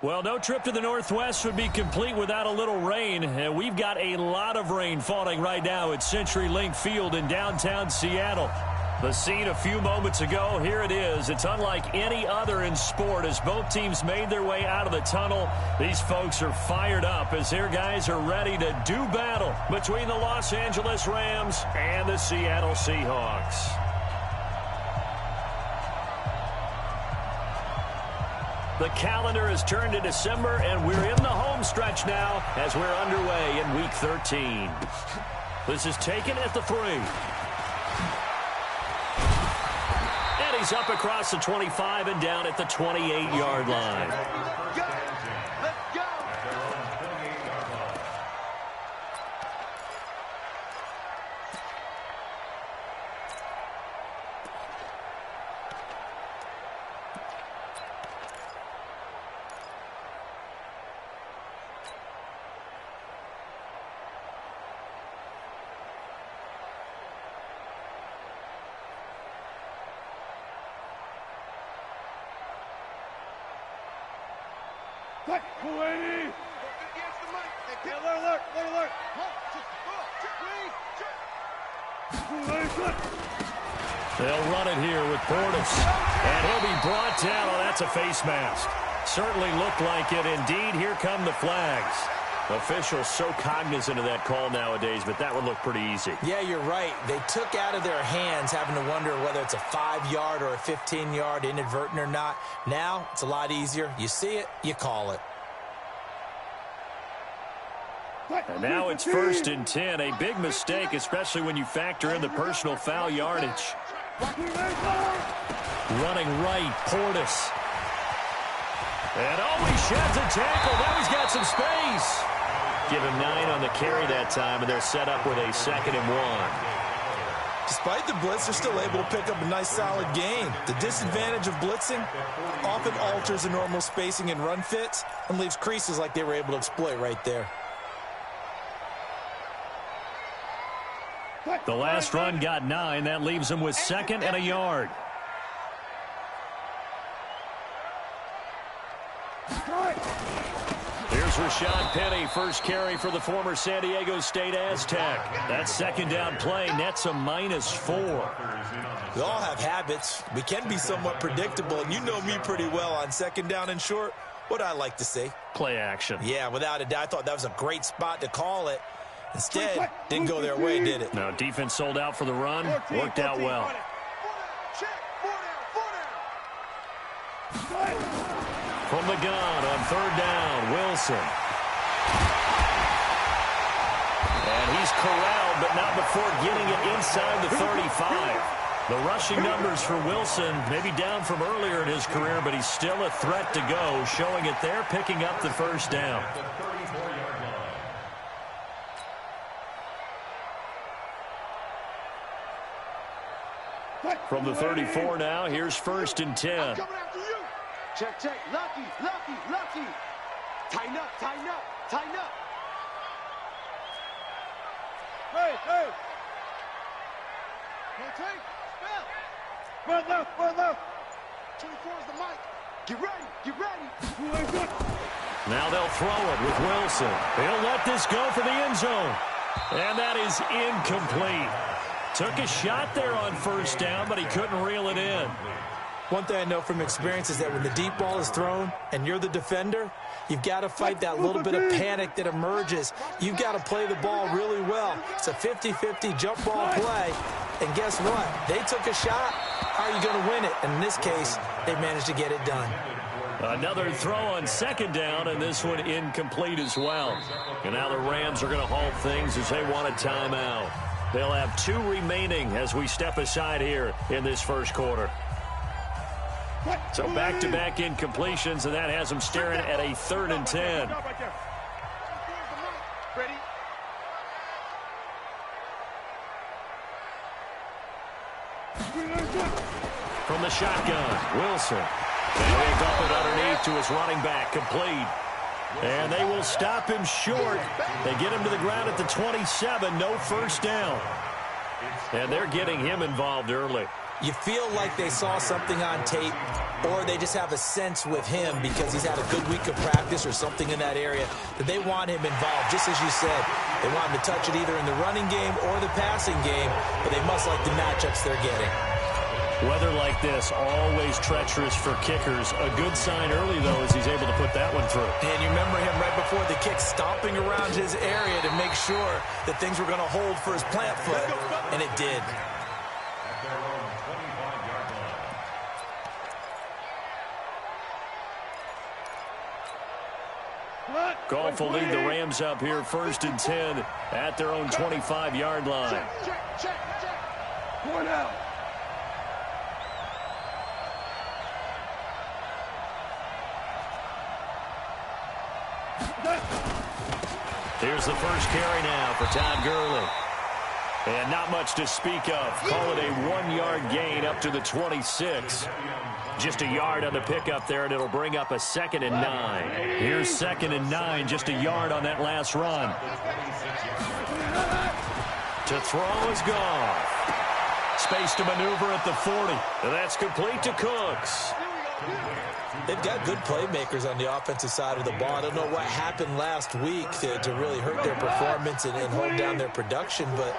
Well, no trip to the Northwest would be complete without a little rain. And we've got a lot of rain falling right now at CenturyLink Field in downtown Seattle. The scene a few moments ago, here it is. It's unlike any other in sport as both teams made their way out of the tunnel. These folks are fired up as their guys are ready to do battle between the Los Angeles Rams and the Seattle Seahawks. The calendar has turned to December, and we're in the home stretch now as we're underway in Week 13. This is taken at the 3. And he's up across the 25 and down at the 28-yard line. They'll run it here with Portis. And he'll be brought down. Oh, that's a face mask. Certainly looked like it. Indeed, here come the flags. Officials so cognizant of that call nowadays, but that would look pretty easy. Yeah, you're right. They took out of their hands having to wonder whether it's a 5-yard or a 15-yard inadvertent or not. Now, it's a lot easier. You see it, you call it. And now it's 1st and 10. A big mistake, especially when you factor in the personal foul yardage. Running right, Portis. And he sheds a tackle. Now he's got some space. Give him 9 on the carry that time, and they're set up with a 2nd and 1. Despite the blitz, they're still able to pick up a nice, solid gain. The disadvantage of blitzing often alters the normal spacing and run fits and leaves creases like they were able to exploit right there. The last run got 9. That leaves them with 2nd and a yard. Here's Rashad Penny, first carry for the former San Diego State Aztec. That 2nd down play nets a -4. We all have habits. We can be somewhat predictable, and you know me pretty well on 2nd down and short. What I like to say? Play action. Yeah, without a doubt. I thought that was a great spot to call it. Instead, didn't go their way, did it? No, defense sold out for the run. Worked out well. From the gun on 3rd down, Wilson. And he's corralled, but not before getting it inside the 35. The rushing numbers for Wilson, maybe down from earlier in his career, but he's still a threat to go, showing it there, picking up the 1st down. From the 34 now, here's 1st and 10. Check, check. Lucky, lucky, lucky. Tighten up, tighten up, tighten up. Hey, hey. Take, spell. Run left. 24 is the mic. Get ready, get ready. Now they'll throw it with Wilson. He'll let this go for the end zone. And that is incomplete. Took a shot there on 1st down, but he couldn't reel it in. One thing I know from experience is that when the deep ball is thrown and you're the defender, you've got to fight that little bit of panic that emerges. You've got to play the ball really well. It's a 50-50 jump ball play. And guess what? They took a shot. How are you going to win it? And in this case, they managed to get it done. Another throw on 2nd down, and this one incomplete as well. And now the Rams are going to halt things as they want a timeout. They'll have 2 remaining as we step aside here in this 1st quarter. So back-to-back incompletions, and that has them staring at a 3rd and 10. From the shotgun, Wilson. And they dump it underneath to his running back, complete. And they will stop him short. They get him to the ground at the 27, no 1st down. And they're getting him involved early. You feel like they saw something on tape, or they just have a sense with him because he's had a good week of practice or something in that area that they want him involved. Just as you said, they want him to touch it either in the running game or the passing game, but they must like the matchups they're getting. Weather like this, always treacherous for kickers. A good sign early, though, is he's able to put that one through. And you remember him right before the kick stomping around his area to make sure that things were going to hold for his plant foot, and it did. Goff will lead the Rams up here 1st and 10 at their own 25-yard line. Check. Point out. Here's the first carry now for Todd Gurley. And not much to speak of. Call it a 1-yard gain up to the 26. Just a yard on the pickup there, and it'll bring up a 2nd and 9. Here's 2nd and 9, just a yard on that last run. To throw is Goff. Space to maneuver at the 40. And that's complete to Cooks. They've got good playmakers on the offensive side of the ball. I don't know what happened last week to really hurt their performance and hold down their production, but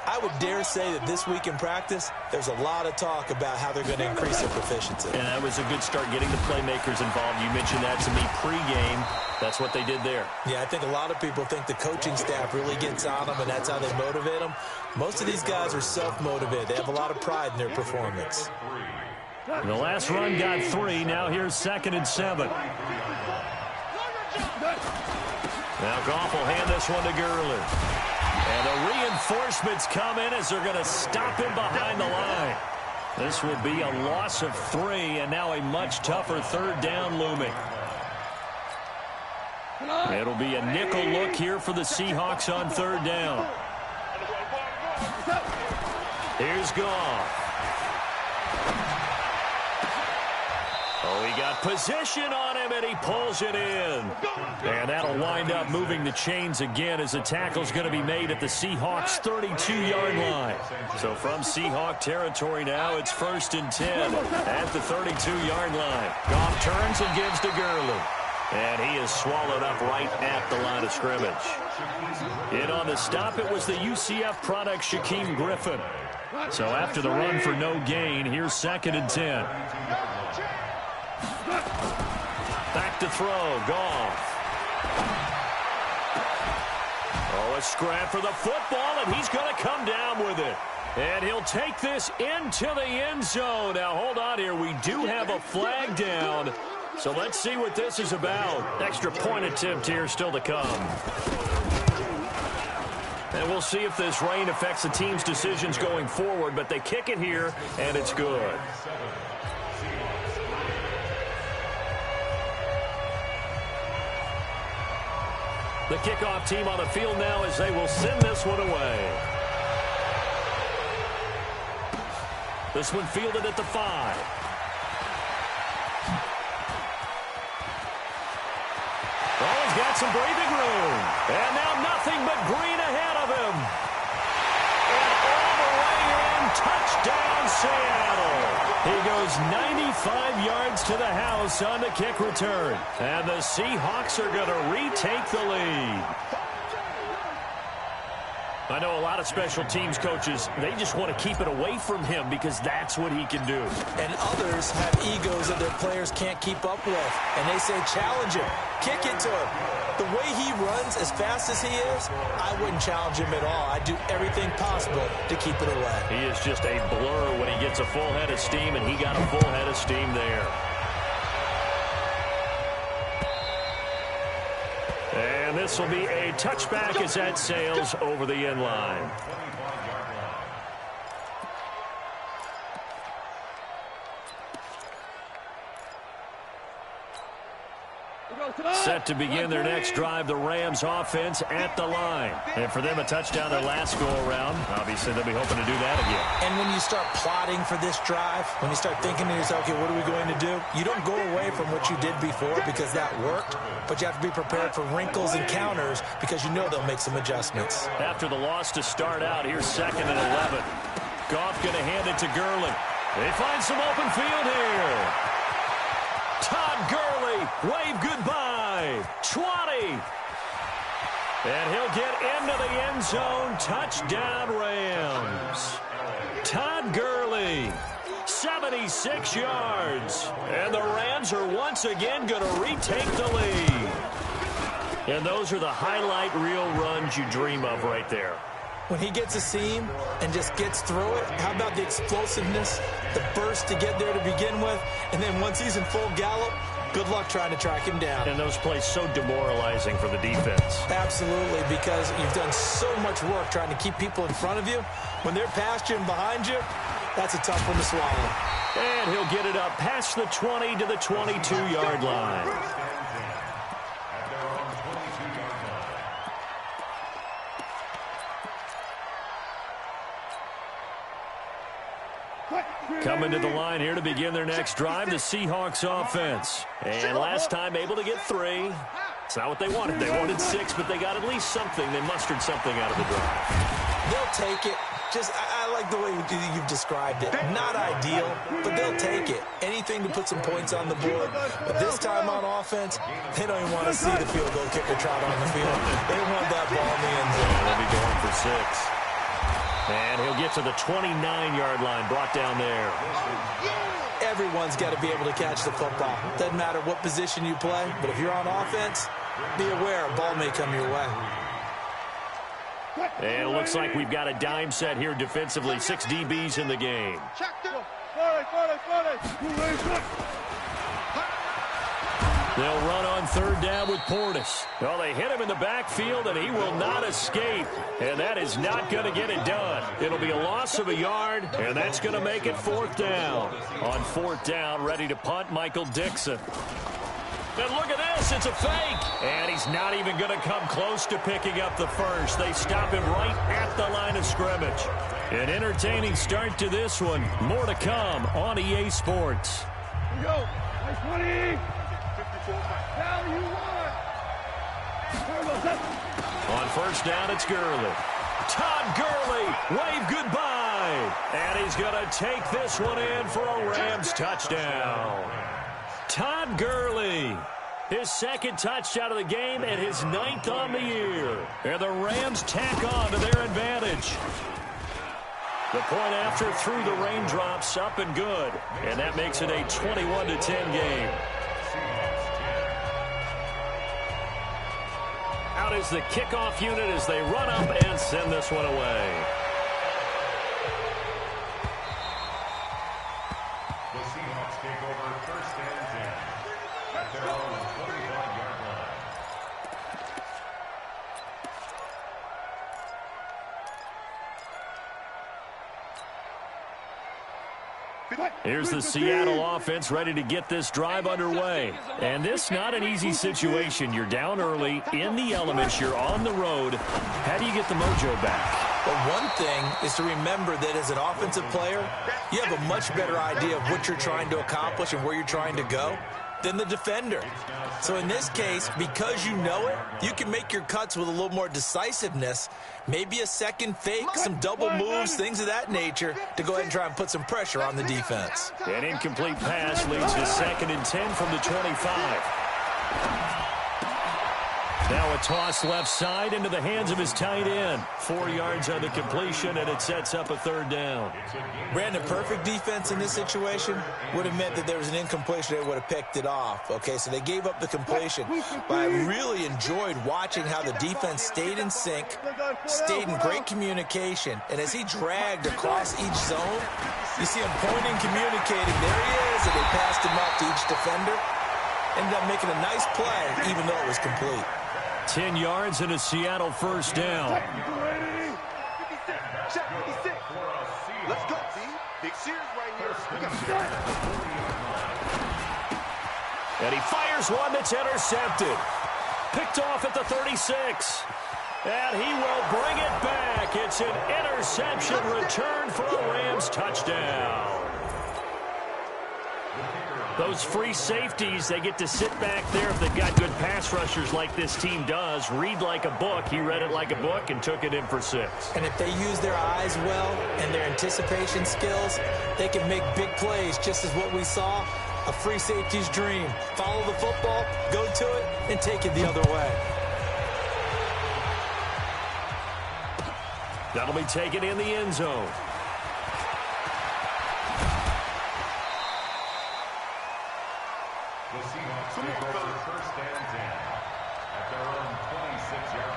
I would dare say that this week in practice, there's a lot of talk about how they're going to increase their proficiency. And that was a good start getting the playmakers involved. You mentioned that to me pregame. That's what they did there. Yeah, I think a lot of people think the coaching staff really gets on them, and that's how they motivate them. Most of these guys are self-motivated. They have a lot of pride in their performance. The last run got 3. Now here's 2nd and 7. Now Goff will hand this one to Gurley. And the reinforcements come in as they're going to stop him behind the line. This will be a loss of 3, and now a much tougher 3rd down looming. It'll be a nickel look here for the Seahawks on 3rd down. Here's Goff. Oh, he got position on him, and he pulls it in. And that'll wind up moving the chains again as the tackle's going to be made at the Seahawks' 32-yard line. So from Seahawk territory now, it's 1st and 10 at the 32-yard line. Goff turns and gives to Gurley. And he is swallowed up right at the line of scrimmage. In on the stop, it was the UCF product, Shaquem Griffin. So after the run for no gain, here's 2nd and 10. Back to throw, Goff. Oh, a scrap for the football, and he's going to come down with it. And he'll take this into the end zone. Now, hold on here. We do have a flag down. So let's see what this is about. Extra point attempt here still to come. And we'll see if this rain affects the team's decisions going forward, but they kick it here, and it's good. The kickoff team on the field now as they will send this one away. This one fielded at the 5. Oh, he's got some breathing room. And now nothing but green ahead of him. And all the way in, touchdown Seattle. He goes 95 yards to the house on the kick return. And the Seahawks are going to retake the lead. I know a lot of special teams coaches, they just want to keep it away from him because that's what he can do. And others have egos that their players can't keep up with. And they say, challenge him. Kick it to him. The way he runs as fast as he is, I wouldn't challenge him at all. I'd do everything possible to keep it away. He is just a blur when he gets a full head of steam, and he got a full head of steam there. And this will be a touchback as that sails over the end line. Set to begin their next drive, the Rams offense at the line. And for them, a touchdown their last go-around. Obviously, they'll be hoping to do that again. And when you start plotting for this drive, when you start thinking to yourself, okay, what are we going to do? You don't go away from what you did before because that worked, but you have to be prepared for wrinkles and counters because you know they'll make some adjustments. After the loss to start out, here's 2nd and 11. Goff going to hand it to Gurley. They find some open field here. Todd Gurley, wave goodbye. 20. And he'll get into the end zone. Touchdown, Rams. Todd Gurley, 76 yards. And the Rams are once again going to retake the lead. And those are the highlight reel runs you dream of right there. When he gets a seam and just gets through it, how about the explosiveness, the burst to get there to begin with, and then once he's in full gallop, good luck trying to track him down. And those plays so demoralizing for the defense. Absolutely, because you've done so much work trying to keep people in front of you. When they're past you and behind you, that's a tough one to swallow. And he'll get it up past the 20 to the 22-yard line. Coming to the line here to begin their next drive, the Seahawks offense. And last time able to get 3. It's not what they wanted. They wanted 6, but they got at least something. They mustered something out of the drive. They'll take it. Just, I like the way you've described it. Not ideal, but they'll take it. Anything to put some points on the board. But this time on offense, they don't even want to see the field goal kicker trot on the field. They want that ball in the end zone. They'll be going for 6. And he'll get to the 29-yard line, brought down there. Everyone's got to be able to catch the football. Doesn't matter what position you play, but if you're on offense, be aware a ball may come your way. And it looks like we've got a dime set here defensively. 6 DBs in the game. They'll run on third down with Portis. Well, they hit him in the backfield, and he will not escape. And that is not going to get it done. It'll be a loss of a yard, and that's going to make it 4th down. On 4th down, ready to punt, Michael Dixon. And look at this, it's a fake. And he's not even going to come close to picking up the first. They stop him right at the line of scrimmage. An entertaining start to this one. More to come on EA Sports. Here we go. Nice 20. On first down, it's Gurley. Todd Gurley, wave goodbye. And he's going to take this one in for a Rams touchdown. Todd Gurley, his 2nd touchdown of the game and his 9th on the year. And the Rams tack on to their advantage. The point after through the raindrops, up and good. And that makes it a 21-10 game. Out is the kickoff unit as they run up and send this one away. The Seahawks take over 1st and 10 at their own 25-yard line. Here's the Seattle offense ready to get this drive underway. And this not an easy situation. You're down early, in the elements, you're on the road. How do you get the mojo back? Well, one thing is to remember that as an offensive player, you have a much better idea of what you're trying to accomplish and where you're trying to go than the defender. So in this case, because you know it, you can make your cuts with a little more decisiveness, maybe a second fake, some double moves, things of that nature, to go ahead and try and put some pressure on the defense. An incomplete pass leads to 2nd and 10 from the 25. Now a toss left side into the hands of his tight end. 4 yards on the completion, and it sets up a 3rd down. Brandon, perfect defense in this situation would have meant that there was an incompletion. They would have picked it off. Okay, so they gave up the completion. But I really enjoyed watching how the defense stayed in sync, stayed in great communication. And as he dragged across each zone, you see him pointing, communicating. There he is, and they passed him up to each defender. Ended up making a nice play, even though it was complete. 10 yards and a Seattle 1st down. 56. Let's go, D. Big Sears right here. And he fires one that's intercepted. Picked off at the 36. And he will bring it back. It's an interception return for a Rams touchdown. Those free safeties, they get to sit back there if they've got good pass rushers like this team does. Read like a book. He read it like a book and took it in for 6. And if they use their eyes well and their anticipation skills, they can make big plays, just as what we saw, a free safety's dream. Follow the football, go to it, and take it the other way. That'll be taken in the end zone. The Seahawks take over first and 10 at their own 26-yard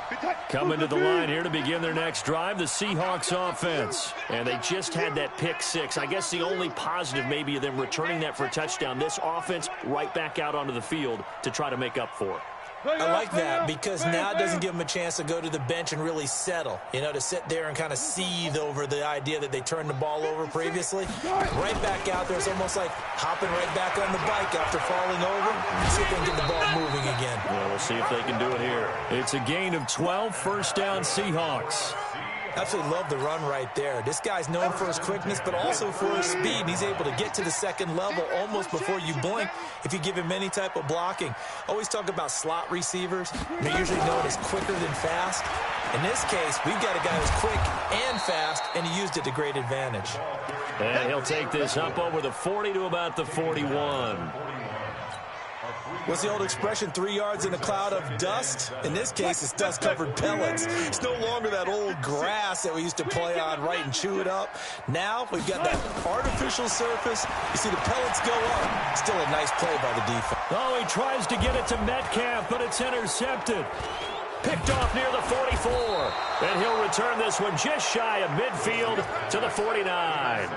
line. Coming to the line here to begin their next drive, the Seahawks offense. And they just had that pick 6. I guess the only positive maybe of them returning that for a touchdown. This offense right back out onto the field to try to make up for it. I like that because now it doesn't give them a chance to go to the bench and really settle, to sit there and kind of seethe over the idea that they turned the ball over previously. Right back out there, it's almost like hopping right back on the bike after falling over. See if they can get the ball moving again. Well, we'll see if they can do it here. It's a gain of 12, first down Seahawks. Absolutely love the run right there. This guy's known for his quickness, but also for his speed. He's able to get to the second level almost before you blink if you give him any type of blocking. Always talk about slot receivers. They're usually known as quicker than fast. In this case, we've got a guy who's quick and fast, and he used it to great advantage. And he'll take this up over the 40 to about the 41. What's the old expression, 3 yards in a cloud of dust? In this case, it's dust-covered pellets. It's no longer that old grass that we used to play on, right, and chew it up. Now we've got that artificial surface. You see the pellets go up. Still a nice play by the defense. Oh, he tries to get it to Metcalf, but it's intercepted. Picked off near the 44. And he'll return this one just shy of midfield to the 49.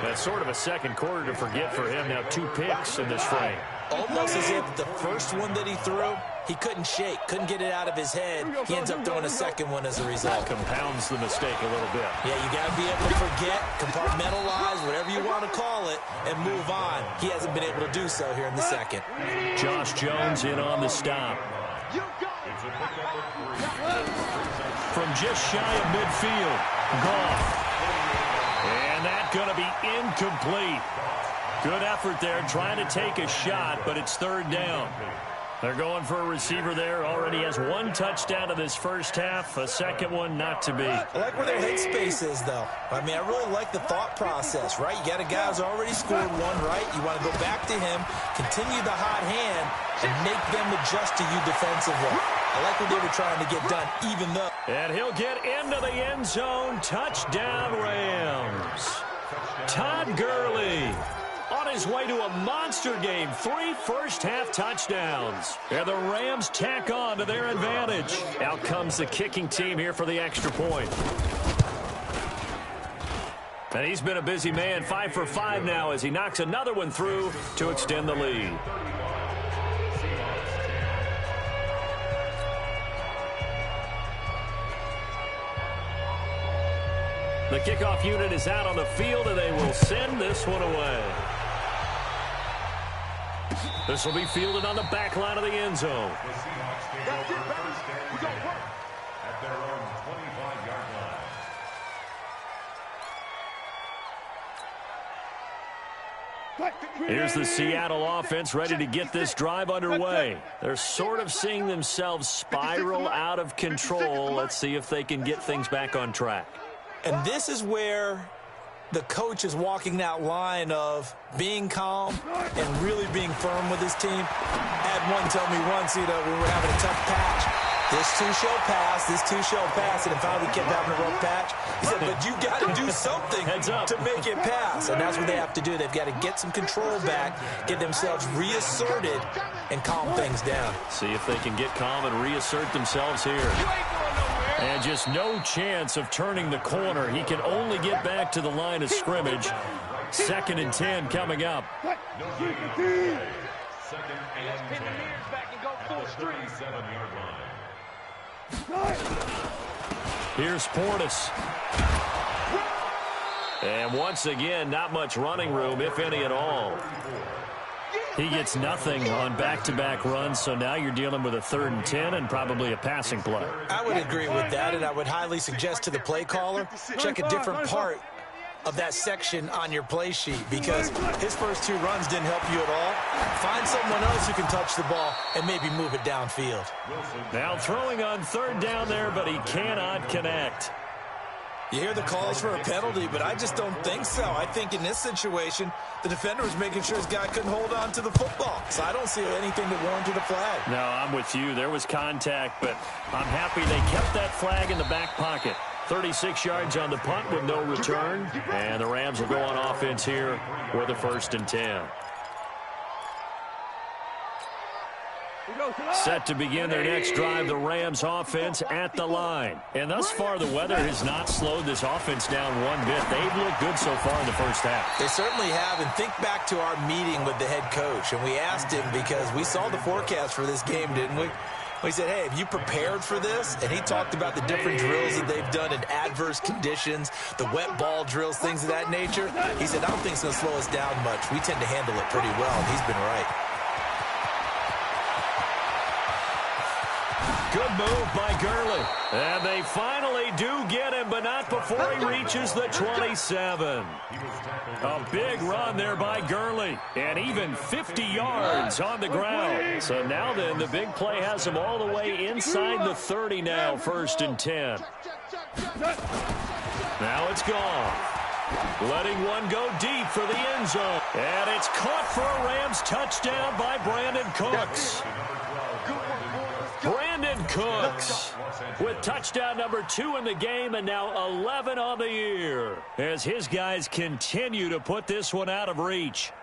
That's sort of a second quarter to forget for him. Now 2 picks in this frame. Almost as if the first one that he threw, he couldn't shake, couldn't get it out of his head. He ends up throwing a second one as a result. That compounds the mistake a little bit. Yeah, you got to be able to forget, compartmentalize, whatever you want to call it, and move on. He hasn't been able to do so here in the second. Josh Jones in on the stop. From just shy of midfield, Goff. And that's going to be incomplete. Good effort there, trying to take a shot, but it's third down. They're going for a receiver there. Already has 1 touchdown in this first half. A second one not to be. I like where their headspace is, though. I mean, I really like the thought process, right? You got a guy who's already scored 1, right? You want to go back to him, continue the hot hand, and make them adjust to you defensively. I like what they were trying to get done, even though. And he'll get into the end zone. Touchdown, Rams. Todd Gurley on his way to a monster game. 3 first-half touchdowns. And the Rams tack on to their advantage. Out comes the kicking team here for the extra point. And he's been a busy man. 5 for 5 now as he knocks another one through to extend the lead. The kickoff unit is out on the field, and they will send this one away. This will be fielded on the back line of the end zone. The Seahawks take over first and 10 at their own 25-yard line. Here's the Seattle offense ready to get this drive underway. They're sort of seeing themselves spiral out of control. Let's see if they can get things back on track. And this is where the coach is walking that line of being calm and really being firm with his team. I had one tell me once, we were having a tough patch. This too shall pass, this too shall pass, and finally kept having a rough patch. He said, but you got to do something to make it pass. And that's what they have to do. They've got to get some control back, get themselves reasserted, and calm things down. See if they can get calm and reassert themselves here. And just no chance of turning the corner. He can only get back to the line of scrimmage. 2nd and 10 coming up. Second and 10 at the 37-yard line. Here's Portis. And once again, not much running room, if any at all. He gets nothing on back-to-back runs, so now you're dealing with a 3rd and 10 and probably a passing play. I would agree with that, and I would highly suggest to the play caller, check a different part of that section on your play sheet because his first 2 runs didn't help you at all. Find someone else who can touch the ball and maybe move it downfield. Now throwing on 3rd down there, but he cannot connect. You hear the calls for a penalty, but I just don't think so. I think in this situation, the defender was making sure his guy couldn't hold on to the football. So I don't see anything that warranted a flag. No, I'm with you. There was contact, but I'm happy they kept that flag in the back pocket. 36 yards on the punt with no return, and the Rams will go on offense here with a 1st and 10. Set to begin their next drive, the Rams offense at the line. And thus far, the weather has not slowed this offense down one bit. They've looked good so far in the first half. They certainly have, and think back to our meeting with the head coach, and we asked him because we saw the forecast for this game, didn't we? We said, hey, have you prepared for this? And he talked about the different drills that they've done in adverse conditions, the wet ball drills, things of that nature. He said, I don't think it's going to slow us down much. We tend to handle it pretty well, and he's been right. Good move by Gurley. And they finally do get him, but not before he reaches the 27. A big run there by Gurley. And even 50 yards on the ground. So now then, the big play has him all the way inside the 30 now, 1st and 10. Now it's gone. Letting one go deep for the end zone. And it's caught for a Rams touchdown by Brandon Cooks. Brandon Cooks with touchdown number 2 in the game and now 11 on the year as his guys continue to put this one out of reach.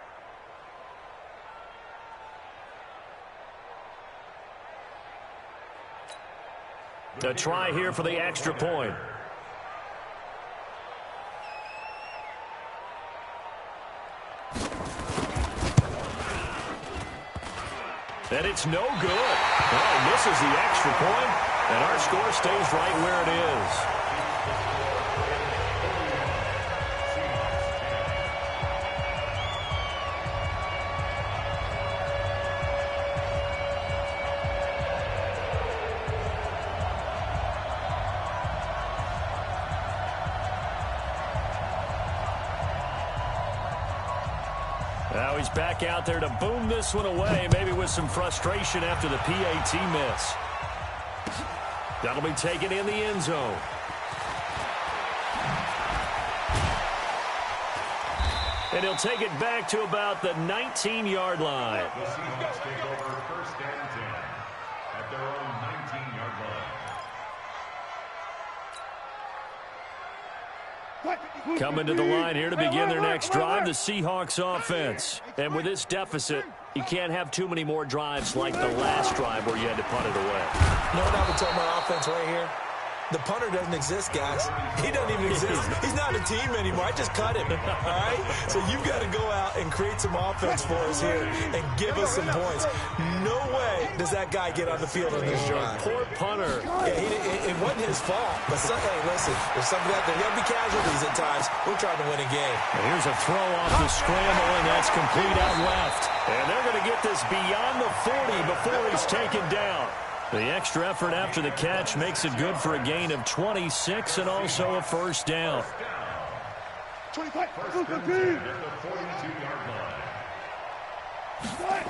A try here for the extra point. And it's no good. Oh, misses the extra point, and our score stays right where it is. Now he's back out there to boom this one away, maybe with some frustration after the PAT miss. That'll be taken in the end zone. And he'll take it back to about the 19-yard line. The Seahawks take over 1st and 10 at their own 19-yard line. Coming to the line here to begin their next drive, the Seahawks offense. And with this deficit, you can't have too many more drives like the last drive where you had to punt it away. You know what I would tell my offense right here? The punter doesn't exist, guys. He doesn't even exist. He's not a team anymore. I just cut him, all right? So you've got to go out and create some offense for us here and give us some points. No way does that guy get on the field on this drive. Poor punter. Yeah, it wasn't his fault. But hey, listen, there's something out there. There'll be casualties at times. We're trying to win a game. And here's a throw off the scramble, and that's complete out left. And they're going to get this beyond the 40 before he's taken down. The extra effort after the catch makes it good for a gain of 26 and also a 1st down. 25, First and 10 at the 42-yard line.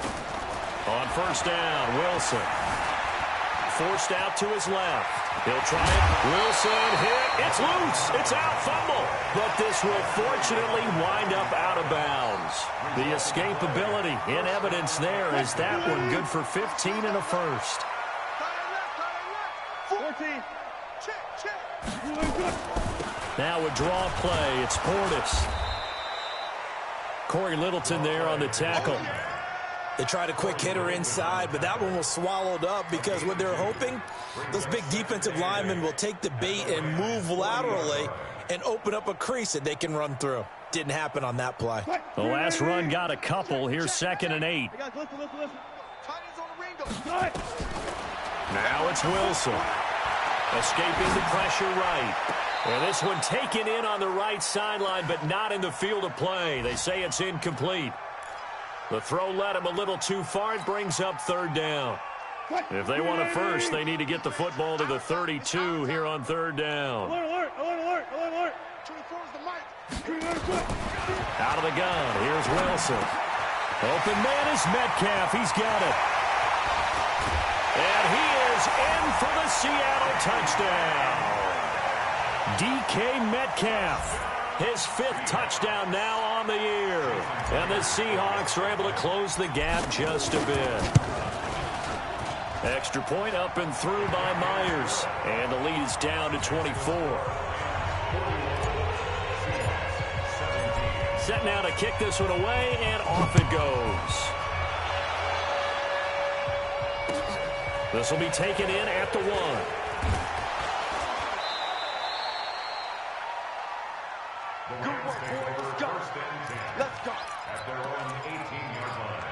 On 1st down, Wilson. Forced out to his left. He'll try it. Wilson hit. It's loose. It's out. Fumble. But this will fortunately wind up out of bounds. The escapability in evidence there is that one good for 15 and a 1st. 14. Check. Now a draw play. It's Portis. Corey Littleton there on the tackle. They tried a quick hitter inside, but that one was swallowed up because what they're hoping, those big defensive linemen will take the bait and move laterally and open up a crease that they can run through. Didn't happen on that play. The last run got a couple. Here's 2nd and 8. Now it's Wilson. Escaping the pressure right. And this one taken in on the right sideline, but not in the field of play. They say it's incomplete. The throw led him a little too far. It brings up 3rd down. If they want a first, they need to get the football to the 32 here on 3rd down. Alert. 24 is the mic. Out of the gun, here's Wilson. Open man is Metcalf. He's got it. And he is in for the Seattle touchdown. DK Metcalf. His 5th touchdown now on the year. And the Seahawks are able to close the gap just a bit. Extra point up and through by Myers. And the lead is down to 24. Set now to kick this one away, and off it goes. This will be taken in at the 1. Good work, boys. Let's go. Let's go. At their own 18-yard line.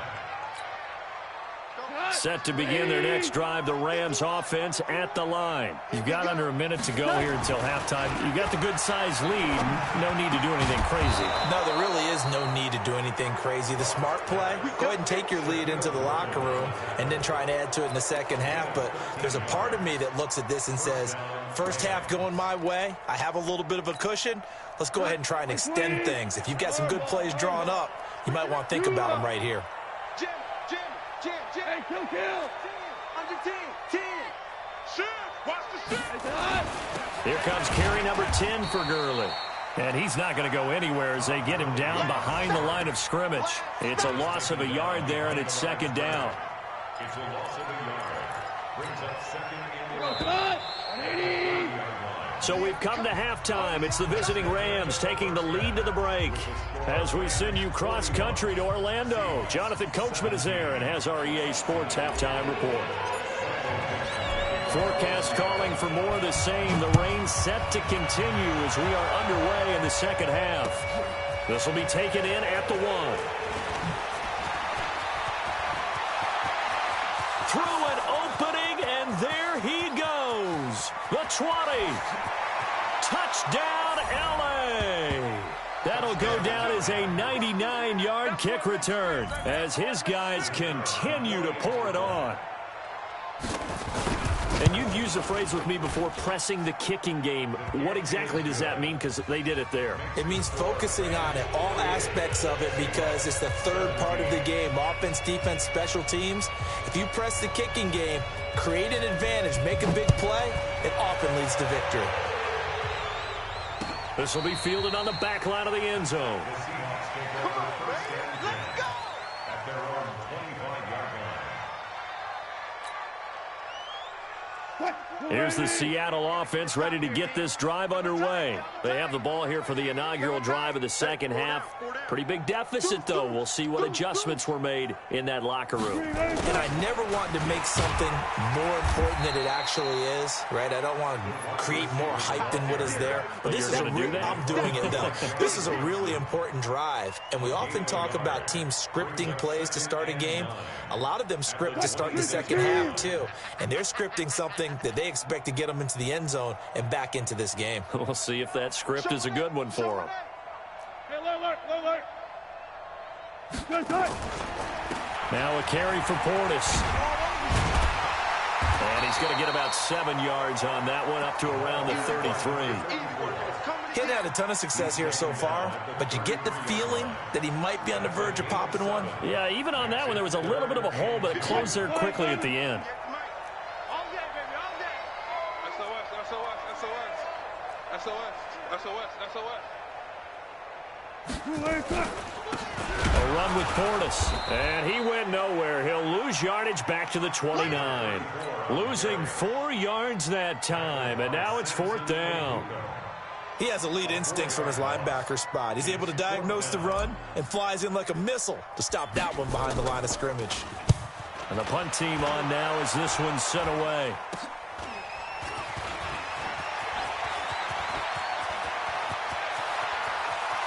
Set to begin their next drive, the Rams offense at the line. You've got under a minute to go here until halftime. You've got the good-sized lead. No need to do anything crazy. No, there really is no need to do anything crazy. The smart play, go ahead and take your lead into the locker room and then try and add to it in the second half. But there's a part of me that looks at this and says, first half going my way, I have a little bit of a cushion. Let's go ahead and try and extend things. If you've got some good plays drawn up, you might want to think about them right here. Jim. Hey, kill. 10. Under 10. 10. Shoot. Watch the shoot. Here comes carry number 10 for Gurley. And he's not going to go anywhere as they get him down behind the line of scrimmage. It's a loss of a yard there, and it's second down. It's a loss of a yard. Brings up second in the So we've come to halftime. It's the visiting Rams taking the lead to the break. As we send you cross-country to Orlando, Jonathan Coachman is there and has our EA Sports halftime report. Forecast calling for more of the same. The rain set to continue as we are underway in the second half. This will be taken in at the 1. Through an opening, and there he goes. The 20. Touchdown, L.A. That'll go down as a 99-yard kick return as his guys continue to pour it on. And you've used the phrase with me before, pressing the kicking game. What exactly does that mean? Because they did it there. It means focusing on it, all aspects of it, because it's the third part of the game. Offense, defense, special teams. If you press the kicking game, create an advantage, make a big play, it often leads to victory. This will be fielded on the back line of the end zone. The Seahawks take over first and 10 at their own 25-yard line. Here's the Seattle offense ready to get this drive underway. They have the ball here for the inaugural drive of the second half. Pretty big deficit, though. We'll see what adjustments were made in that locker room. And I never want to make something more important than it actually is, right? I don't want to create more hype than what is there. But this is I'm doing it, though. This is a really important drive. And we often talk about teams scripting plays to start a game. A lot of them script to start the second half, too. And they're scripting something that they expect to get them into the end zone and back into this game. We'll see if that script is a good one for them. Now a carry for Portis. And he's going to get about 7 yards on that one, up to around the 33. He had a ton of success here so far, but you get the feeling that he might be on the verge of popping one. Yeah, even on that one, there was a little bit of a hole, but it closed there quickly at the end. A run with Portis, and he went nowhere. He'll lose yardage back to the 29. Losing 4 yards that time, and now it's 4th down. He has elite instincts from his linebacker spot. He's able to diagnose the run and flies in like a missile to stop that one behind the line of scrimmage. And the punt team on now as this one's sent away.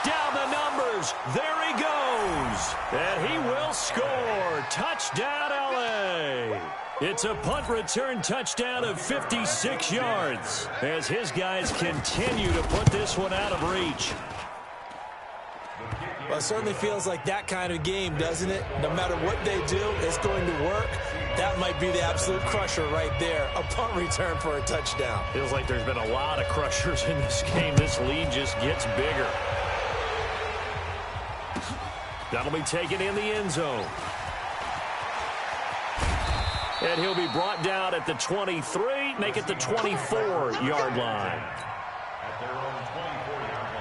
Down the numbers. There he goes. And he will score. Touchdown, L.A. It's a punt return touchdown of 56 yards as his guys continue to put this one out of reach. Well, it certainly feels like that kind of game, doesn't it? No matter what they do, it's going to work. That might be the absolute crusher right there. A punt return for a touchdown. Feels like there's been a lot of crushers in this game. This lead just gets bigger. That'll be taken in the end zone. And he'll be brought down at the 23, make it the 24-yard line. At their own 24-yard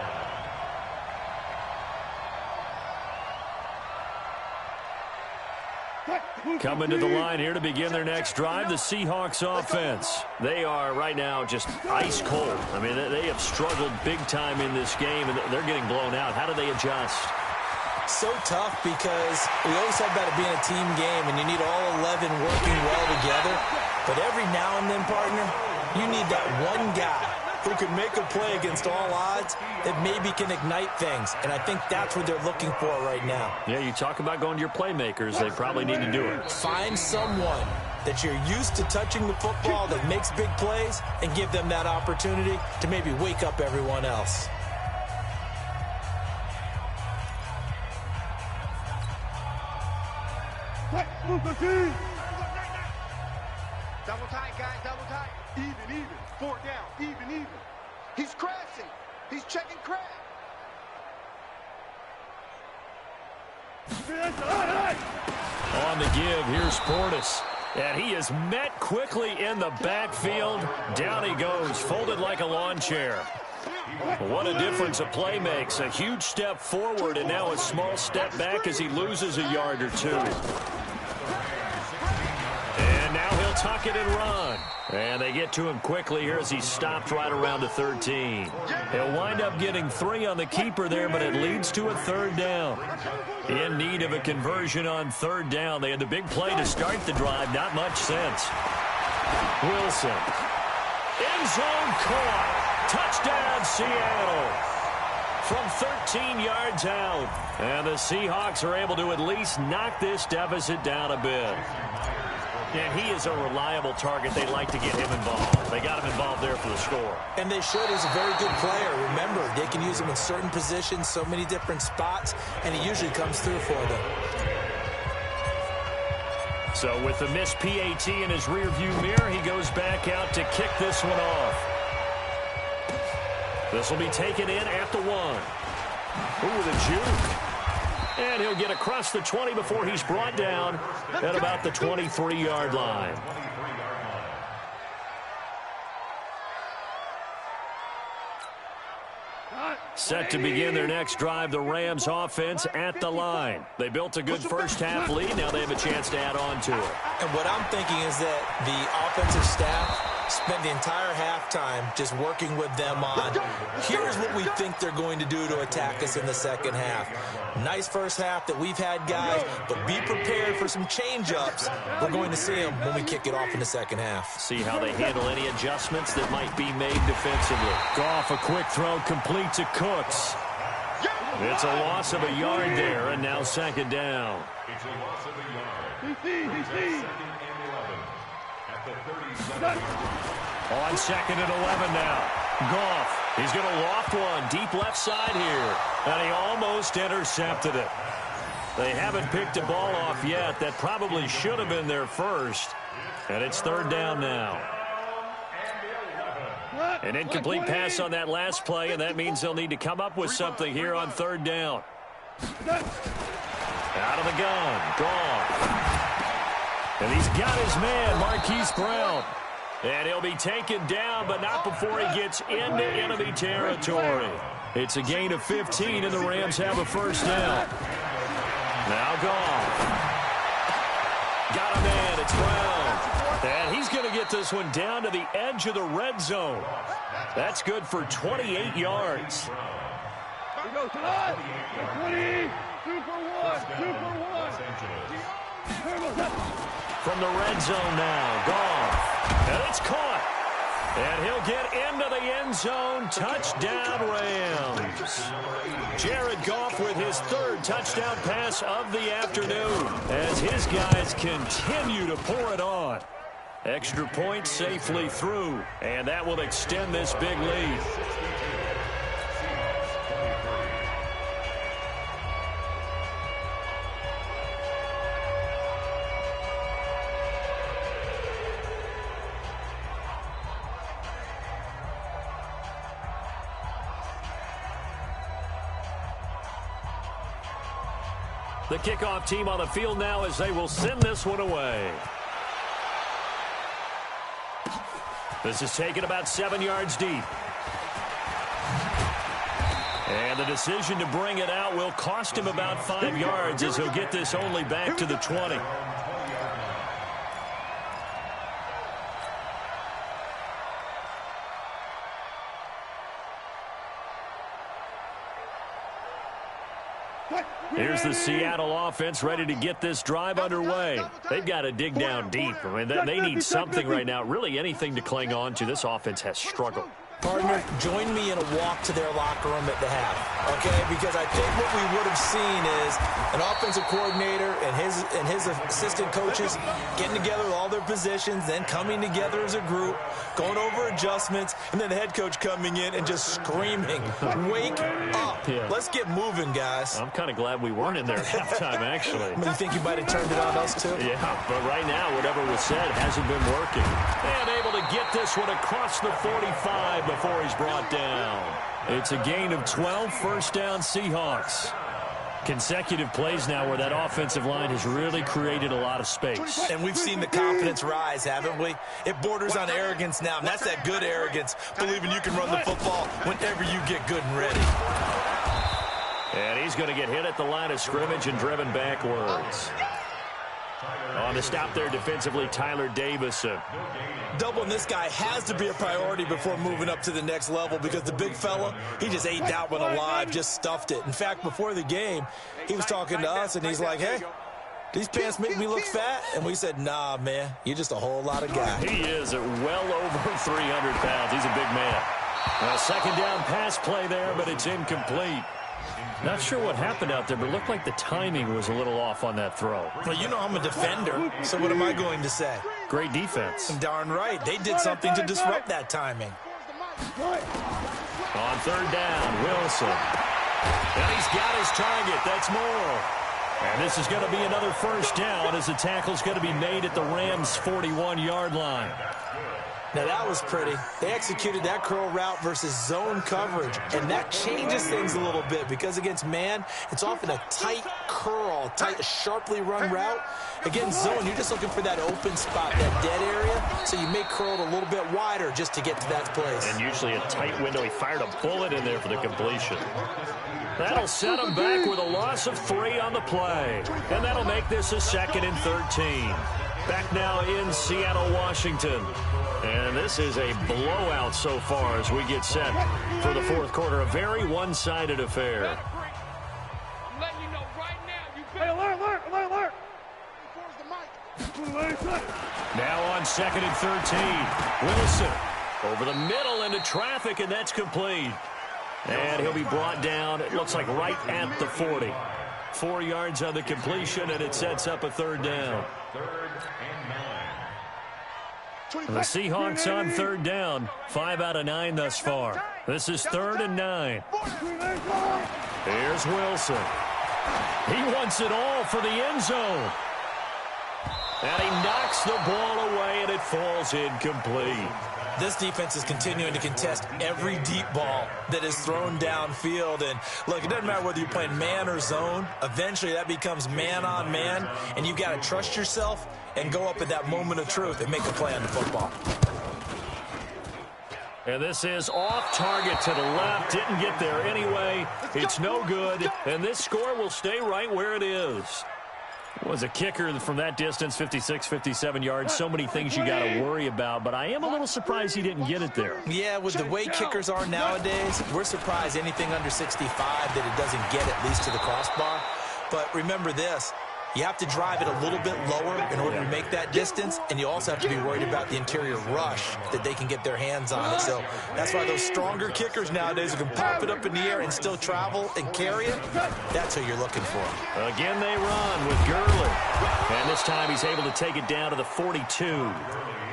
line. Coming to the line here to begin their next drive, the Seahawks offense. They are right now just ice cold. I mean, they have struggled big time in this game, and they're getting blown out. How do they adjust? So tough because we always have about it being a team game, and you need all 11 working well together. But every now and then, partner, you need that one guy who can make a play against all odds that maybe can ignite things. And I think that's what they're looking for right now. Yeah, you talk about going to your playmakers. They probably need to do it. Find someone that you're used to touching the football that makes big plays and give them that opportunity to maybe wake up everyone else. Double tight, guys, double tight. Even. 4 down, even. He's crashing. He's checking crash. On the give, here's Portis. And he is met quickly in the backfield. Down he goes, folded like a lawn chair. What a difference a play makes. A huge step forward and now a small step back as he loses a yard or two. And now he'll tuck it and run. And they get to him quickly here as he's stopped right around the 13. He'll wind up getting 3 on the keeper there, but it leads to a 3rd down. In need of a conversion on 3rd down. They had the big play to start the drive. Not much sense. Wilson. End zone caught. Touchdown, Seattle. From 13 yards out. And the Seahawks are able to at least knock this deficit down a bit. And he is a reliable target. They'd like to get him involved. They got him involved there for the score. And they should. He's a very good player. Remember, they can use him in certain positions, so many different spots, and he usually comes through for them. So with the missed PAT in his rearview mirror, he goes back out to kick this one off. This will be taken in at the 1. Ooh, the juke. And he'll get across the 20 before he's brought down at about the 23-yard line. Set to begin their next drive, the Rams offense at the line. They built a good first-half lead. Now they have a chance to add on to it. And what I'm thinking is that the offensive staff spent the entire halftime just working with them on, here's what we think they're going to do to attack us in the second half. Nice first half that we've had, guys, but be prepared for some change-ups. We're going to see them when we kick it off in the second half. See how they handle any adjustments that might be made defensively. Goff, a quick throw complete to Cooks. It's a loss of a yard there, and now 2nd down. It's a loss of a yard. Second and 11 at the 37. On 2nd and 11 now. Goff, he's going to loft one deep left side here, and he almost intercepted it. They haven't picked a ball off yet. That probably should have been their first, and it's 3rd down now. An incomplete pass on that last play, and that means they'll need to come up with something here on 3rd down. Out of the gun, Goff. And he's got his man, Marquise Brown. And he'll be taken down, but not before he gets into enemy territory. It's a gain of 15, and the Rams have a 1st down. Now Goff. Got a man, it's Brown. And he's going to get this one down to the edge of the red zone. That's good for 28 yards. Here we go, tonight. 20, 2 for 1, 2 for 1. From the red zone now, Goff. And it's caught. And he'll get into the end zone. Touchdown, Rams. Jared Goff with his 3rd touchdown pass of the afternoon as his guys continue to pour it on. Extra point safely through, and that will extend this big lead. The kickoff team on the field now as they will send this one away. This is taken about 7 yards deep. And the decision to bring it out will cost him about 5 yards as he'll get this only back to the 20. Here's the Seattle offense ready to get this drive underway. They've got to dig down deep. I mean, they need something right now, really anything to cling on to. This offense has struggled. Partner, join me in a walk to their locker room at the half, okay? Because I think what we would have seen is an offensive coordinator and his assistant coaches getting together with all their positions, then coming together as a group, going over adjustments, and then the head coach coming in and just screaming, wake up. Yeah. Let's get moving, guys. I'm kind of glad we weren't in there at halftime, actually. You think you might have turned it on us, too? Yeah, but right now, whatever was said hasn't been working. And able to get this one across the 45 before he's brought down. It's a gain of 12, first down Seahawks. Consecutive plays now where that offensive line has really created a lot of space. And we've seen the confidence rise, haven't we? It borders on arrogance now, and that's that good arrogance, believing you can run the football whenever you get good and ready. And he's going to get hit at the line of scrimmage and driven backwards. On the stop there defensively, Tyler Davison. Doubling this guy has to be a priority before moving up to the next level because the big fella, he just ate that one alive, just stuffed it. In fact, before the game, he was talking to us, and he's like, hey, these pants make me look fat? And we said, nah, man, you're just a whole lot of guy. He is at well over 300 pounds. He's a big man. A second down pass play there, but it's incomplete. Not sure what happened out there, but it looked like the timing was a little off on that throw. Well, you know I'm a defender, so what am I going to say? Great defense. Darn right. They did something to disrupt that timing. On third down, Wilson. And he's got his target. That's Moore. And this is going to be another first down as the tackle's going to be made at the Rams' 41-yard line. Now, that was pretty. They executed that curl route versus zone coverage, and that changes things a little bit because against man, it's often a tight curl, tight, sharply run route. Against zone, you're just looking for that open spot, that dead area, so you may curl it a little bit wider just to get to that place. And usually a tight window. He fired a bullet in there for the completion. That'll set him back with a loss of 3 on the play, and that'll make this a 2nd and 13. Back now in Seattle, Washington. And this is a blowout so far as we get set for the fourth quarter. A very one-sided affair. I'm letting you know right now. You alert. Now on 2nd and 13. Wilson over the middle into traffic, and that's complete. And he'll be brought down, it looks like right at the 40. 4 yards on the completion, and it sets up a third down. And the Seahawks on third down, 5 out of 9 thus far. This is 3rd and 9. Here's Wilson. He wants it all for the end zone. And he knocks the ball away, and it falls incomplete. This defense is continuing to contest every deep ball that is thrown downfield. And, look, it doesn't matter whether you're playing man or zone. Eventually, that becomes man-on-man, and you've got to trust yourself and go up at that moment of truth and make a play on the football. And this is off target to the left. Didn't get there anyway. It's no good, and this score will stay right where it is. Was a kicker from that distance, 56, 57 yards. So many things you got to worry about, but I am a little surprised he didn't get it there. Yeah, with the way kickers are nowadays, we're surprised anything under 65 that it doesn't get at least to the crossbar. But remember this. You have to drive it a little bit lower in order to make that distance, and you also have to be worried about the interior rush that they can get their hands on it. So that's why those stronger kickers nowadays who can pop it up in the air and still travel and carry it, that's who you're looking for. Again, they run with Gurley. And this time he's able to take it down to the 42.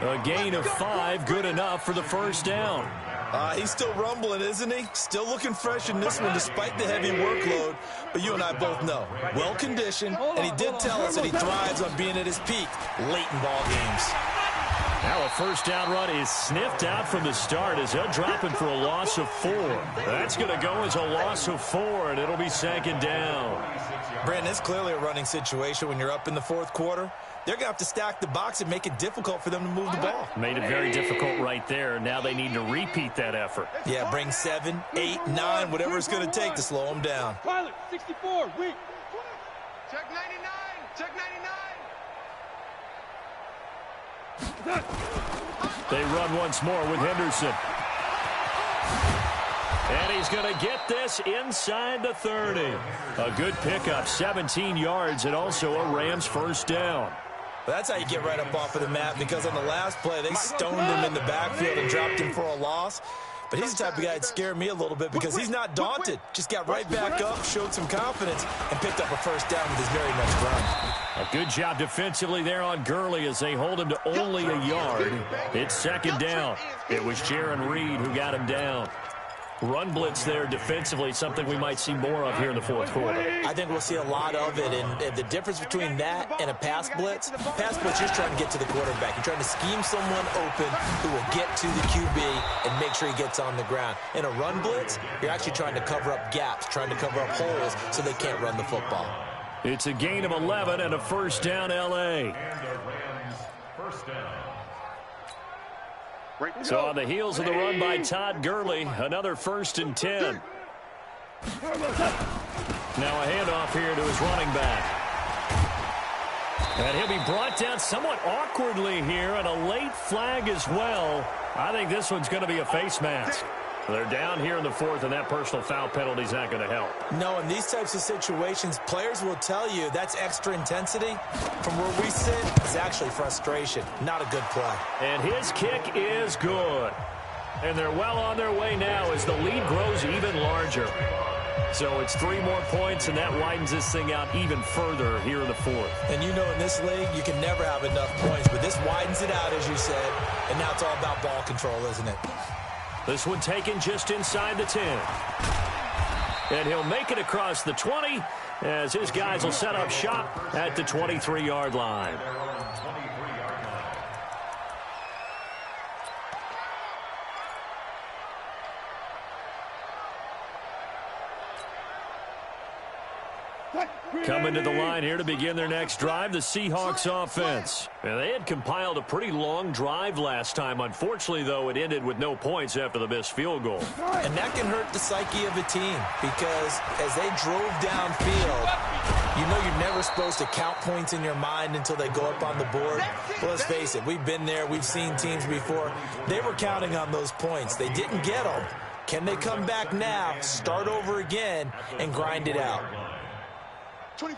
A gain of 5, good enough for the first down. He's still rumbling, isn't he? Still looking fresh in this one despite the heavy workload. But you and I both know, well-conditioned, and he did tell us that he thrives on being at his peak late in ball games. Now a first down run is sniffed out from the start as they'll drop him for a loss of 4. That's going to go as a loss of 4, and it'll be second down. Brandon, it's clearly a running situation when you're up in the fourth quarter. They're going to have to stack the box and make it difficult for them to move the ball. Made it very difficult right there. Now they need to repeat that effort. Yeah, bring 7, 8, 9, whatever it's going to take to slow them down. Pilot, 64, weak. Check 99, check 99. They run once more with Henderson. And he's going to get this inside the 30. A good pickup, 17 yards, and also a Rams first down. That's how you get right up off of the mat, because on the last play, they stoned him in the backfield and dropped him for a loss. But he's the type of guy that scared me a little bit because he's not daunted. Just got right back up, showed some confidence, and picked up a first down with his very next run. A good job defensively there on Gurley as they hold him to only a yard. It's second down. It was Jaron Reed who got him down. Run blitz there defensively, something we might see more of here in the fourth quarter. I think we'll see a lot of it, and the difference between that and a pass blitz, you're just trying to get to the quarterback. You're trying to scheme someone open who will get to the QB and make sure he gets on the ground. In a run blitz, you're actually trying to cover up gaps, trying to cover up holes so they can't run the football. It's a gain of 11 and a first down, L.A. And the Rams first down. So on the heels of the run by Todd Gurley, another 1st and 10. Now a handoff here to his running back. And he'll be brought down somewhat awkwardly here, and a late flag as well. I think this one's going to be a face mask. They're down here in the 4th, and that personal foul penalty is not going to help. No, in these types of situations, players will tell you that's extra intensity. From where we sit, it's actually frustration. Not a good play. And his kick is good. And they're well on their way now as the lead grows even larger. So it's 3 more points, and that widens this thing out even further here in the 4th. And you know in this league, you can never have enough points, but this widens it out, as you said. And now it's all about ball control, isn't it? This one taken just inside the 10. And he'll make it across the 20 as his guys will set up shop at the 23-yard line. Coming to the line here to begin their next drive, the Seahawks offense. And they had compiled a pretty long drive last time. Unfortunately, though, it ended with no points after the missed field goal. And that can hurt the psyche of a team because as they drove downfield, you know you're never supposed to count points in your mind until they go up on the board. Well, let's face it, we've been there. We've seen teams before. They were counting on those points. They didn't get them. Can they come back now, start over again, and grind it out?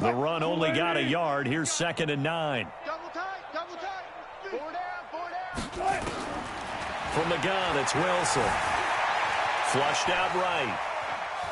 The run only got a yard. Here's 2nd and 9. Double tight, double tight. 4 down. From the gun, it's Wilson. Flushed out right.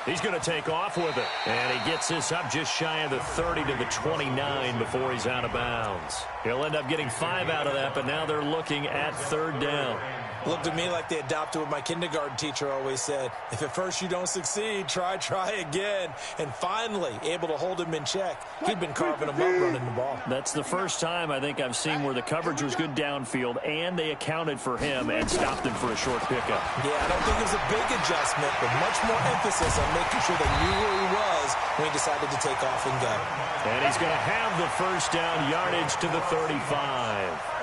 He's going to take off with it. And he gets this up just shy of the 30 to the 29 before he's out of bounds. He'll end up getting 5 out of that, but now they're looking at 3rd down. Looked to me like they adopted what my kindergarten teacher always said. If at first you don't succeed, try again. And finally, able to hold him in check. He'd been carving him up running the ball. That's the first time I think I've seen where the coverage was good downfield, and they accounted for him and stopped him for a short pickup. Yeah, I don't think it was a big adjustment, but much more emphasis on making sure they knew where he was when he decided to take off and go. And he's going to have the first down yardage to the 35.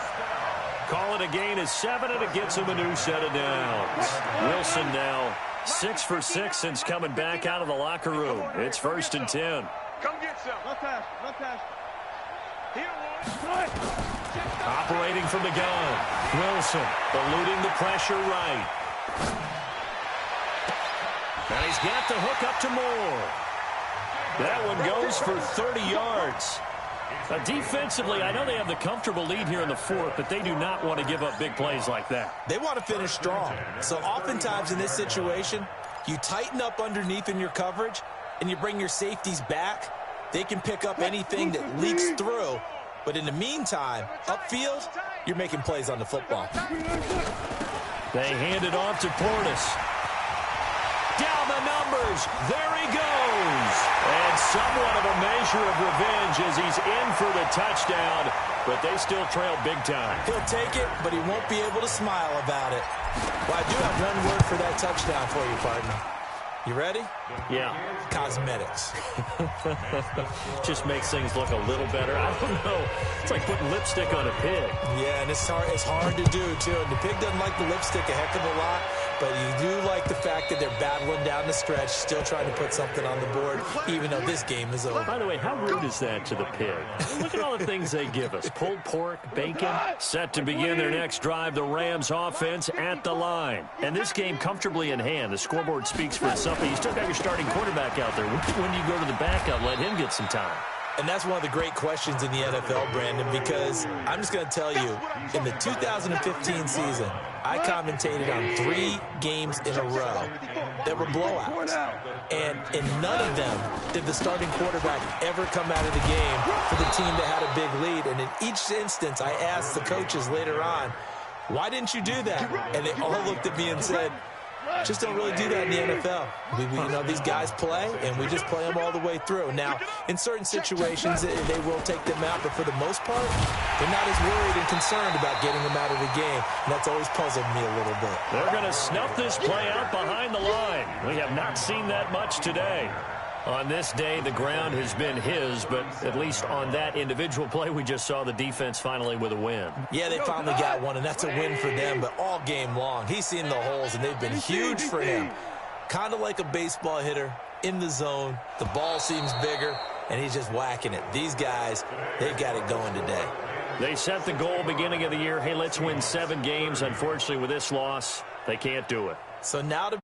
Call it a gain of 7, and it gets him a new set of downs. Wilson now 6 for 6 since coming back out of the locker room. It's 1st and 10. Come get some. Run pass. Operating from the gun. Wilson eluding the pressure right. And he's got the hook up to Moore. That one goes for 30 yards. Defensively, I know they have the comfortable lead here in the 4th, but they do not want to give up big plays like that. They want to finish strong. So oftentimes in this situation, you tighten up underneath in your coverage, and you bring your safeties back. They can pick up anything that leaks through. But in the meantime, upfield, you're making plays on the football. They hand it off to Portis. Down the numbers. There he goes. Jones. And somewhat of a measure of revenge as he's in for the touchdown, but they still trail big time. He'll take it, but he won't be able to smile about it. Well, I do have one word for that touchdown for you, partner. You ready? Yeah. Cosmetics. Just makes things look a little better. I don't know. It's like putting lipstick on a pig. Yeah, and it's hard to do, too. And the pig doesn't like the lipstick a heck of a lot, but you do like the fact that they're battling down the stretch, still trying to put something on the board, even though this game is over. By the way, how rude is that to the pig? Look at all the things they give us. Pulled pork, bacon. Set to begin their next drive, the Rams offense at the line. And this game comfortably in hand. The scoreboard speaks for itself. You still got your starting quarterback out there. When do you go to the backup, let him get some time? And that's one of the great questions in the NFL, Brandon, because I'm just going to tell you, in the 2015 season, I commentated on 3 games in a row that were blowouts. And in none of them did the starting quarterback ever come out of the game for the team that had a big lead. And in each instance, I asked the coaches later on, why didn't you do that? And they all looked at me and said, just don't really do that in the NFL. You know, these guys play, and we just play them all the way through. Now, in certain situations, they will take them out, but for the most part, they're not as worried and concerned about getting them out of the game, and that's always puzzled me a little bit. They're going to snuff this play out behind the line. We have not seen that much today. On this day, the ground has been his, but at least on that individual play, we just saw the defense finally with a win. Yeah, they finally got one, and that's a win for them, but all game long, he's seen the holes, and they've been huge for him. Kind of like a baseball hitter in the zone. The ball seems bigger, and he's just whacking it. These guys, they've got it going today. They set the goal beginning of the year. Hey, let's win 7 games. Unfortunately, with this loss, they can't do it. So now to